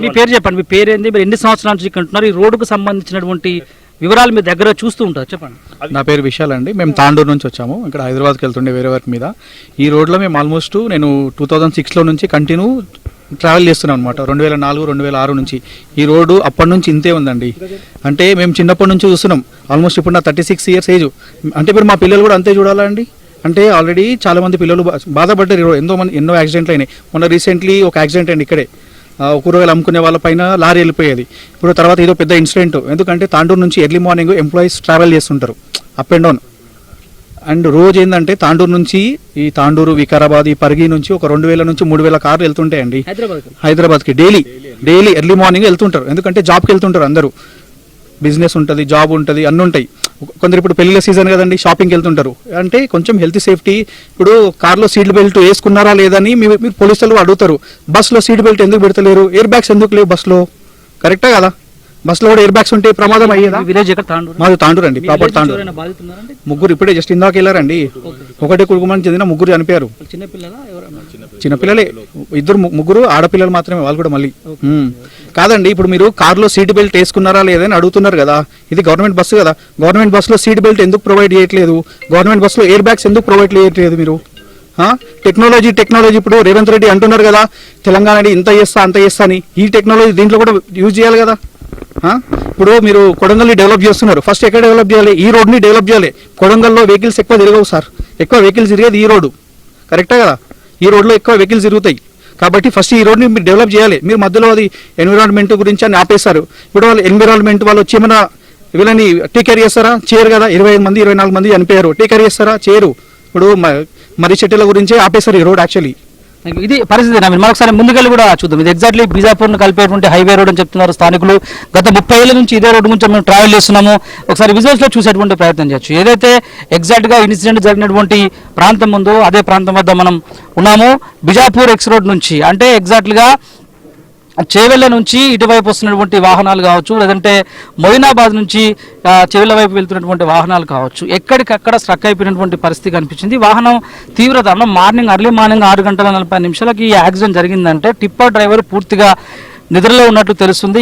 మీ పేరు చెప్పండి, మీ పేరు ఏంది, మీరు ఎన్ని సంవత్సరాల నుంచి ఇక్కడ ఉంటున్నారు, ఈ రోడ్డుకు సంబంధించినటువంటి వివరాలు మీ దగ్గర చూస్తూ ఉంటారు, చెప్పండి. నా పేరు విశాల్ అండి. మేము తాండూరు నుంచి వచ్చాము, ఇక్కడ హైదరాబాద్కి వెళ్తుండే వేరే వర్క్ మీద. ఈ రోడ్లో మేము ఆల్మోస్ట్ నేను 2006లో నుంచి కంటిన్యూ ట్రావెల్ చేస్తున్నాం అనమాట. 2004, 2006 నుంచి ఈ రోడ్డు అప్పటి నుంచి ఇంతే ఉందండి. అంటే మేము చిన్నప్పటి నుంచి చూస్తున్నాం. ఆల్మోస్ట్ ఇప్పుడు నా 36 ఇయర్స్ ఏజ్. అంటే ఇప్పుడు మా పిల్లలు కూడా అంతే చూడాలా అండి. అంటే ఆల్రెడీ చాలా మంది పిల్లలు బాధపడ్డారు. ఎన్నో యాక్సిడెంట్లు అయినాయి. మొన్న రీసెంట్లీ ఒక యాక్సిడెంట్ అయింది ఇక్కడే. కూరగాయలు అమ్ముకునే వాళ్ళ పైన లారీ వెళ్ళిపోయేది. ఇప్పుడు తర్వాత ఏదో పెద్ద ఇన్సిడెంట్. ఎందుకంటే తాండూరు నుంచి ఎర్లీ మార్నింగ్ ఎంప్లాయీస్ ట్రావెల్ చేస్తుంటారు అప్ అండ్ డౌన్. అండ్ రోజు ఏంటంటే తాండూరు నుంచి ఈ తాండూరు, వికారాబాద్, ఈ పరిగి నుంచి ఒక 2000 నుంచి 3000 కార్లు వెళ్తుంటాయండి హైదరాబాద్కి. డైలీ ఎర్లీ మార్నింగ్ వెళ్తుంటారు. ఎందుకంటే జాబ్కి వెళ్తుంటారు అందరూ. బిజినెస్ ఉంటుంది, జాబ్ ఉంటుంది, అన్నీ ఉంటాయి. కొందరు ఇప్పుడు పెళ్లిళ్ళ సీజన్ కదండి, షాపింగ్కి వెళ్తుంటారు. అంటే కొంచెం హెల్త్ సేఫ్టీ. ఇప్పుడు కార్లో సీట్ బెల్ట్ వేసుకున్నారా లేదని మీరు పోలీసులు అడుగుతారు. బస్సులో సీట్ బెల్ట్ ఎందుకు పెడతలేరు, ఎయిర్ బ్యాగ్స్ ఎందుకు లేవు బస్సులో? కరెక్టే కదా, బస్సులో కూడా ఎయిర్ బ్యాగ్స్ ఉంటే ప్రమాదం అయ్యేదా? మాది తాండూరు అండి, ప్రాపర్ తాండూరు. ముగ్గురు ఇప్పుడే జస్ట్ ఇందాక వెళ్ళారండి. ఒకటే కుటుంబానికి చెందిన ముగ్గురు చనిపోయారు. చిన్నపిల్లలే, ముగ్గురు ఆడపిల్లలు మాత్రమే, వాళ్ళు కూడా మళ్ళీ. కాదండి, ఇప్పుడు మీరు కార్లో సీట్ బెల్ట్ వేసుకున్నారా లేదని అడుగుతున్నారు కదా. ఇది గవర్నమెంట్ బస్సు కదా. గవర్నమెంట్ బస్సులో సీట్ బెల్ట్ ఎందుకు ప్రొవైడ్ చేయట్లేదు? గవర్నమెంట్ బస్సులో ఎయిర్ బ్యాగ్స్ ఎందుకు ప్రొవైడ్ చేయట్లేదు మీరు? టెక్నాలజీ ఇప్పుడు రేవంత్ రెడ్డి అంటున్నారు కదా, తెలంగాణ ఇంత చేస్తా అంత చేస్తా అని. ఈ టెక్నాలజీ దీంట్లో కూడా యూజ్ చేయాలి కదా. ఇప్పుడు మీరు కొడంగల్ని డెవలప్ చేస్తున్నారు. ఫస్ట్ ఎక్కడ డెవలప్ చేయాలి? ఈ రోడ్ని డెవలప్ చేయాలి. కొడంగల్లో వెహికల్స్ ఎక్కువ తిరగవు సార్. ఎక్కువ వెహికల్స్ తిరిగేది ఈ రోడ్డు. కరెక్టే కదా, ఈ రోడ్లో ఎక్కువ వెహికల్స్ తిరుగుతాయి. కాబట్టి ఫస్ట్ ఈ రోడ్ని మీరు డెవలప్ చేయాలి. మీరు మధ్యలో అది ఎన్విరాన్మెంట్ గురించి అని ఆపేశారు. ఇప్పుడు వాళ్ళు ఎన్విరాన్మెంట్ వాళ్ళు వచ్చి ఏమైనా వీళ్ళని టేక్ కేర్ చేస్తారా? చేయరు కదా. 25 మంది 24 మంది చనిపోయారు. టేక్ కేర్ చేస్తారా? చేయరు. ఇప్పుడు మర్రి చెట్టుల గురించే ఆపేశారు ఈ రోడ్ యాక్చువల్లీ. ఇది పరిస్థితి. మరొకసారి ముందుకెళ్ళి కూడా చూద్దాం. ఇది ఎగ్జాక్ట్లీ బీజాపూర్ను కలిపేటువంటి హైవే రోడ్ అని చెప్తున్నారు స్థానికులు. గత 30 ఏళ్ల నుంచి ఇదే రోడ్డు నుంచి మేము ట్రావెల్ చేస్తున్నాము. ఒకసారి విజువల్స్ లో చూసేటువంటి ప్రయత్నం చేయొచ్చు. ఏదైతే ఎగ్జాక్ట్ గా ఇన్సిడెంట్ జరిగినటువంటి ప్రాంతం ఉందో అదే ప్రాంతం వద్ద మనం ఉన్నాము. బిజాపూర్ ఎక్స్ రోడ్ నుంచి, అంటే ఎగ్జాక్ట్గా చేవెళ్ళ నుంచి ఇటువైపు వస్తున్నటువంటి వాహనాలు కావచ్చు, లేదంటే మొయినాబాద్ నుంచి చేవెళ్ళ వైపు వెళ్తున్నటువంటి వాహనాలు కావచ్చు, ఎక్కడికక్కడ స్ట్రక్ అయిపోయినటువంటి పరిస్థితి కనిపించింది. వాహనం తీవ్రత ఎర్లీ మార్నింగ్ 6:40 ఈ యాక్సిడెంట్ జరిగిందంటే టిప్పర్ డ్రైవర్ పూర్తిగా నిద్రలో ఉన్నట్లు తెలుస్తుంది.